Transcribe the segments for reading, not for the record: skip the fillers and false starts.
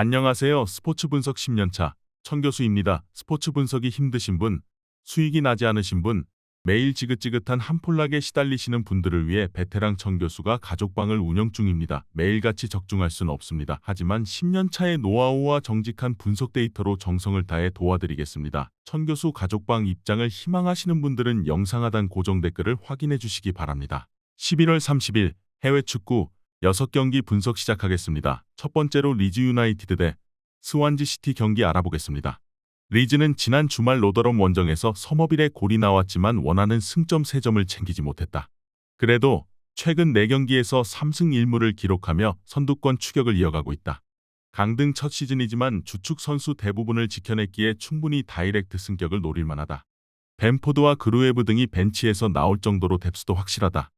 안녕하세요. 스포츠 분석 10년차 천교수입니다. 스포츠 분석이 힘드신 분, 수익이 나지 않으신 분, 매일 지긋지긋한 한폴락에 시달리시는 분들을 위해 베테랑 천교수가 가족방을 운영 중입니다. 매일같이 적중할 수는 없습니다. 하지만 10년차의 노하우와 정직한 분석 데이터로 정성을 다해 도와드리겠습니다. 천교수 가족방 입장을 희망하시는 분들은 영상 하단 고정 댓글을 확인해 주시기 바랍니다. 11월 30일 해외 축구 6경기 분석 시작하겠습니다. 첫 번째로 리즈 유나이티드 대 스완지 시티 경기 알아보겠습니다. 리즈는 지난 주말 로더럼 원정에서 서머빌에 골이 나왔지만 원하는 승점 3점을 챙기지 못했다. 그래도 최근 4경기에서 3승 1무를 기록하며 선두권 추격을 이어가고 있다. 강등 첫 시즌이지만 주축 선수 대부분을 지켜냈기에 충분히 다이렉트 승격을 노릴 만하다. 벤포드와 그루에브 등이 벤치에서 나올 정도로 뎁스도 확실하다.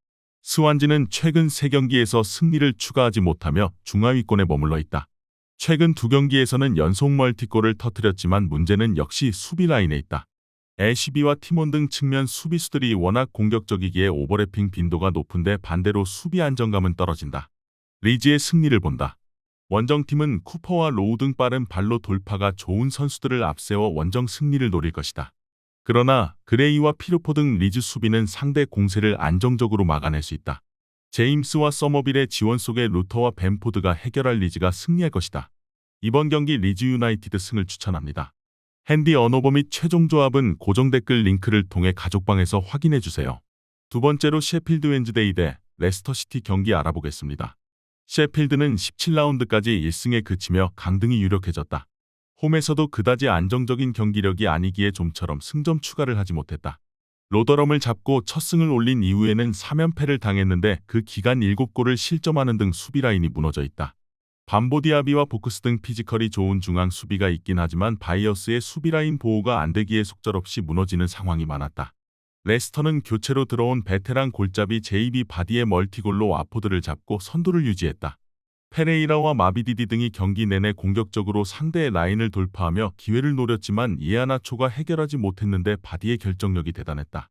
스완지는 최근 3경기에서 승리를 추가하지 못하며 중하위권에 머물러 있다. 최근 2경기에서는 연속 멀티골을 터뜨렸지만 문제는 역시 수비 라인에 있다. 애쉬비와 티몬 등 측면 수비수들이 워낙 공격적이기에 오버래핑 빈도가 높은데 반대로 수비 안정감은 떨어진다. 리즈의 승리를 본다. 원정팀은 쿠퍼와 로우 등 빠른 발로 돌파가 좋은 선수들을 앞세워 원정 승리를 노릴 것이다. 그러나 그레이와 피르포 등 리즈 수비는 상대 공세를 안정적으로 막아낼 수 있다. 제임스와 서머빌의 지원 속에 루터와 벤포드가 해결할 리즈가 승리할 것이다. 이번 경기 리즈 유나이티드 승을 추천합니다. 핸디 언어버 및 최종 조합은 고정 댓글 링크를 통해 가족방에서 확인해주세요. 두 번째로 셰필드 웬즈데이 대 레스터시티 경기 알아보겠습니다. 셰필드는 17라운드까지 1승에 그치며 강등이 유력해졌다. 홈에서도 그다지 안정적인 경기력이 아니기에 좀처럼 승점 추가를 하지 못했다. 로더럼을 잡고 첫 승을 올린 이후에는 3연패를 당했는데 그 기간 7골을 실점하는 등 수비 라인이 무너져 있다. 밤보디아비와 보크스 등 피지컬이 좋은 중앙 수비가 있긴 하지만 바이어스의 수비 라인 보호가 안 되기에 속절없이 무너지는 상황이 많았다. 레스터는 교체로 들어온 베테랑 골잡이 JB 바디의 멀티골로 와포드를 잡고 선두를 유지했다. 페레이라와 마비디디 등이 경기 내내 공격적으로 상대의 라인을 돌파하며 기회를 노렸지만 이에아나초가 해결하지 못했는데 바디의 결정력이 대단했다.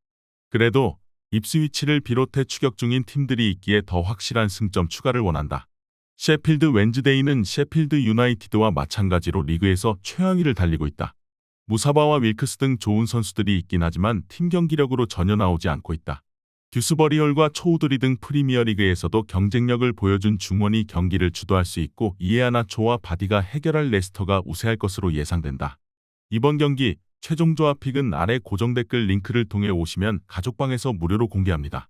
그래도 입스위치를 비롯해 추격 중인 팀들이 있기에 더 확실한 승점 추가를 원한다. 셰필드 웬즈데이는 셰필드 유나이티드와 마찬가지로 리그에서 최하위를 달리고 있다. 무사바와 윌크스 등 좋은 선수들이 있긴 하지만 팀 경기력으로 전혀 나오지 않고 있다. 듀스버리홀과 초우드리 등 프리미어리그에서도 경쟁력을 보여준 중원이 경기를 주도할 수 있고 이에아나초와 바디가 해결할 레스터가 우세할 것으로 예상된다. 이번 경기 최종 조합 픽은 아래 고정 댓글 링크를 통해 오시면 가족방에서 무료로 공개합니다.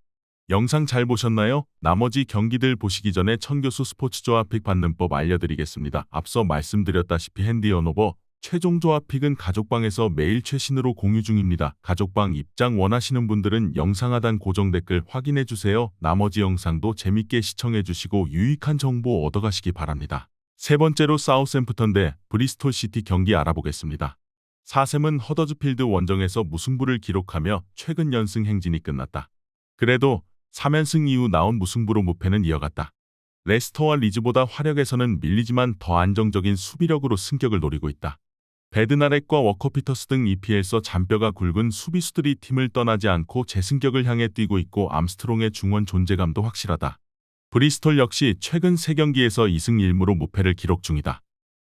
영상 잘 보셨나요? 나머지 경기들 보시기 전에 천교수 스포츠 조합 픽 받는 법 알려드리겠습니다. 앞서 말씀드렸다시피 핸디 언어버 최종 조합 픽은 가족방에서 매일 최신으로 공유 중입니다. 가족방 입장 원하시는 분들은 영상 하단 고정 댓글 확인해주세요. 나머지 영상도 재밌게 시청해주시고 유익한 정보 얻어가시기 바랍니다. 세 번째로 사우샘프턴 대 브리스톨 시티 경기 알아보겠습니다. 사샘은 허더즈필드 원정에서 무승부를 기록하며 최근 연승 행진이 끝났다. 그래도 3연승 이후 나온 무승부로 무패는 이어갔다. 레스터와 리즈보다 화력에서는 밀리지만 더 안정적인 수비력으로 승격을 노리고 있다. 베드나렉과 워커 피터스 등 EPL에서 잔뼈가 굵은 수비수들이 팀을 떠나지 않고 재승격을 향해 뛰고 있고 암스트롱의 중원 존재감도 확실하다. 브리스톨 역시 최근 3경기에서 2승 1무로 무패를 기록 중이다.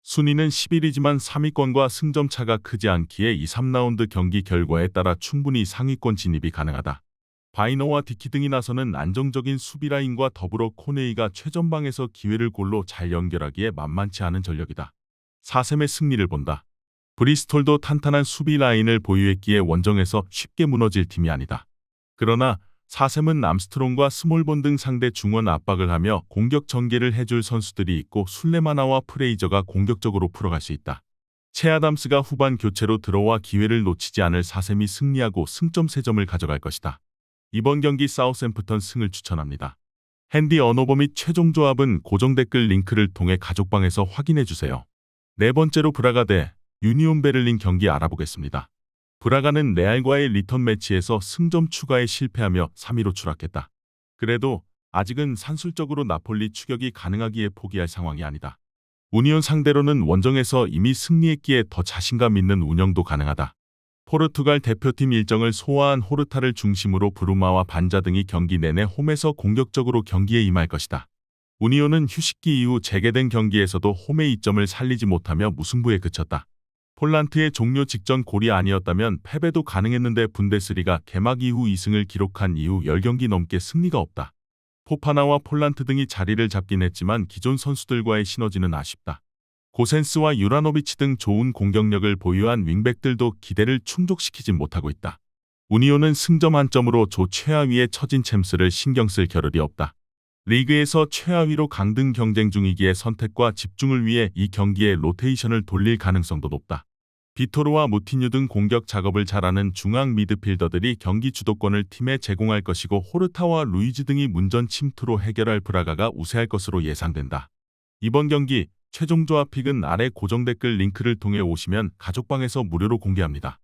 순위는 11위지만 3위권과 승점 차가 크지 않기에 2, 3라운드 경기 결과에 따라 충분히 상위권 진입이 가능하다. 바이너와 디키 등이 나서는 안정적인 수비 라인과 더불어 코네이가 최전방에서 기회를 골로 잘 연결하기에 만만치 않은 전력이다. 사샘의 승리를 본다. 브리스톨도 탄탄한 수비 라인을 보유했기에 원정에서 쉽게 무너질 팀이 아니다. 그러나 사샘은 암스트롱과 스몰본 등 상대 중원 압박을 하며 공격 전개를 해줄 선수들이 있고 술레마나와 프레이저가 공격적으로 풀어갈 수 있다. 채 아담스가 후반 교체로 들어와 기회를 놓치지 않을 사샘이 승리하고 승점 3점을 가져갈 것이다. 이번 경기 사우샘프턴 승을 추천합니다. 핸디 언어버 및 최종 조합은 고정 댓글 링크를 통해 가족방에서 확인해주세요. 네 번째로 브라가 대 유니온 베를린 경기 알아보겠습니다. 브라가는 레알과의 리턴 매치에서 승점 추가에 실패하며 3위로 추락했다. 그래도 아직은 산술적으로 나폴리 추격이 가능하기에 포기할 상황이 아니다. 우니온 상대로는 원정에서 이미 승리했기에 더 자신감 있는 운영도 가능하다. 포르투갈 대표팀 일정을 소화한 호르타를 중심으로 브루마와 반자 등이 경기 내내 홈에서 공격적으로 경기에 임할 것이다. 우니온은 휴식기 이후 재개된 경기에서도 홈의 이점을 살리지 못하며 무승부에 그쳤다. 폴란트의 종료 직전 골이 아니었다면 패배도 가능했는데 분데스리가 개막 이후 2승을 기록한 이후 10경기 넘게 승리가 없다. 포파나와 폴란트 등이 자리를 잡긴 했지만 기존 선수들과의 시너지는 아쉽다. 고센스와 유라노비치 등 좋은 공격력을 보유한 윙백들도 기대를 충족시키지 못하고 있다. 우니온은 승점 한 점으로 조 최하위에 처진 챔스를 신경 쓸 겨를이 없다. 리그에서 최하위로 강등 경쟁 중이기에 선택과 집중을 위해 이 경기에 로테이션을 돌릴 가능성도 높다. 비토르와 무티뉴 등 공격 작업을 잘하는 중앙 미드필더들이 경기 주도권을 팀에 제공할 것이고 호르타와 루이즈 등이 문전 침투로 해결할 브라가가 우세할 것으로 예상된다. 이번 경기 최종 조합픽은 아래 고정 댓글 링크를 통해 오시면 가족방에서 무료로 공개합니다.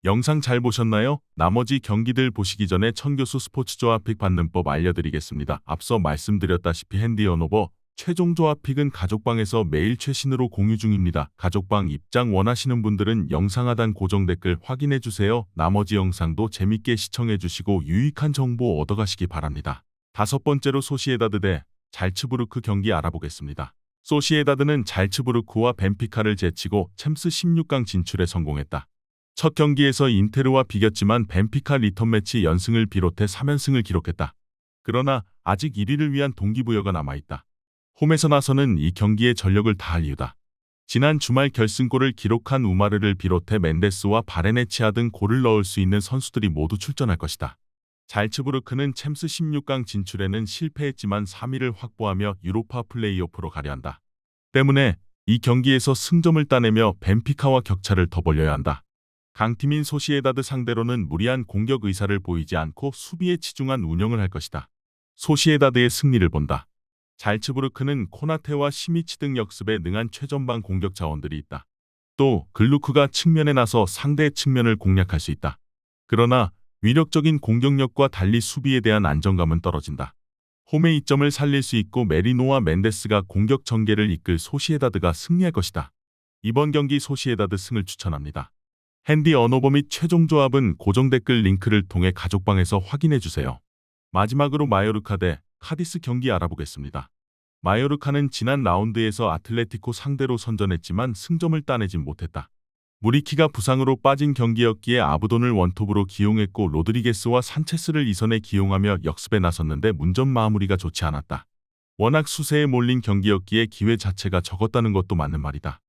영상 잘 보셨나요? 나머지 경기들 보시기 전에 천교수 스포츠 조합픽 받는 법 알려드리겠습니다. 앞서 말씀드렸다시피 핸디 언오버 최종 조합픽은 가족방에서 매일 최신으로 공유 중입니다. 가족방 입장 원하시는 분들은 영상 하단 고정 댓글 확인해주세요. 나머지 영상도 재밌게 시청해주시고 유익한 정보 얻어가시기 바랍니다. 5번째로 소시에다드 대 잘츠부르크 경기 알아보겠습니다. 소시에다드는 잘츠부르크와 벤피카를 제치고 챔스 16강 진출에 성공했다. 첫 경기에서 인테르와 비겼지만 벤피카 리턴 매치 연승을 비롯해 3연승을 기록했다. 그러나 아직 1위를 위한 동기부여가 남아있다. 홈에서 나서는 이 경기에 전력을 다할 이유다. 지난 주말 결승골을 기록한 우마르를 비롯해 멘데스와 바레네치아 등 골을 넣을 수 있는 선수들이 모두 출전할 것이다. 잘츠부르크는 챔스 16강 진출에는 실패했지만 3위를 확보하며 유로파 플레이오프로 가려 한다. 때문에 이 경기에서 승점을 따내며 벤피카와 격차를 더 벌려야 한다. 강팀인 소시에다드 상대로는 무리한 공격 의사를 보이지 않고 수비에 치중한 운영을 할 것이다. 소시에다드의 승리를 본다. 잘츠부르크는 코나테와 시미치 등 역습에 능한 최전방 공격 자원들이 있다. 또 글루크가 측면에 나서 상대의 측면을 공략할 수 있다. 그러나 위력적인 공격력과 달리 수비에 대한 안정감은 떨어진다. 홈의 이점을 살릴 수 있고 메리노와 멘데스가 공격 전개를 이끌 소시에다드가 승리할 것이다. 이번 경기 소시에다드 승을 추천합니다. 핸디 언오버 및 최종 조합은 고정 댓글 링크를 통해 가족방에서 확인해주세요. 마지막으로 마요르카 대 카디스 경기 알아보겠습니다. 마요르카는 지난 라운드에서 아틀레티코 상대로 선전했지만 승점을 따내진 못했다. 무리키가 부상으로 빠진 경기였기에 아부돈을 원톱으로 기용했고 로드리게스와 산체스를 2선에 기용하며 역습에 나섰는데 문전 마무리가 좋지 않았다. 워낙 수세에 몰린 경기였기에 기회 자체가 적었다는 것도 맞는 말이다.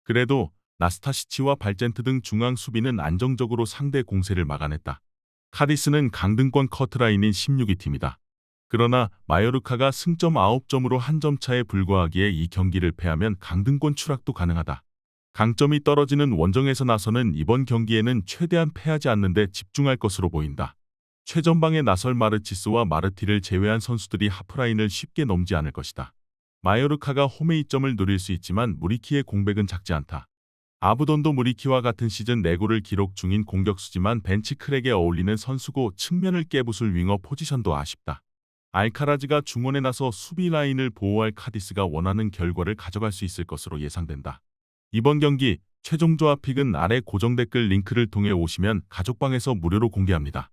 그래도 나스타시치와 발젠트 등 중앙 수비는 안정적으로 상대 공세를 막아냈다. 카디스는 강등권 커트라인인 16위 팀이다. 그러나 마요르카가 승점 9점으로 한 점 차에 불과하기에 이 경기를 패하면 강등권 추락도 가능하다. 강점이 떨어지는 원정에서 나서는 이번 경기에는 최대한 패하지 않는 데 집중할 것으로 보인다. 최전방에 나설 마르치스와 마르티를 제외한 선수들이 하프라인을 쉽게 넘지 않을 것이다. 마요르카가 홈의 이점을 노릴 수 있지만 무리키의 공백은 작지 않다. 아부돈도 무리키와 같은 시즌 4골을 기록 중인 공격수지만 벤치 크랙에 어울리는 선수고 측면을 깨부술 윙어 포지션도 아쉽다. 알카라즈가 중원에 나서 수비 라인을 보호할 카디스가 원하는 결과를 가져갈 수 있을 것으로 예상된다. 이번 경기 최종 조합픽은 아래 고정 댓글 링크를 통해 오시면 가족방에서 무료로 공개합니다.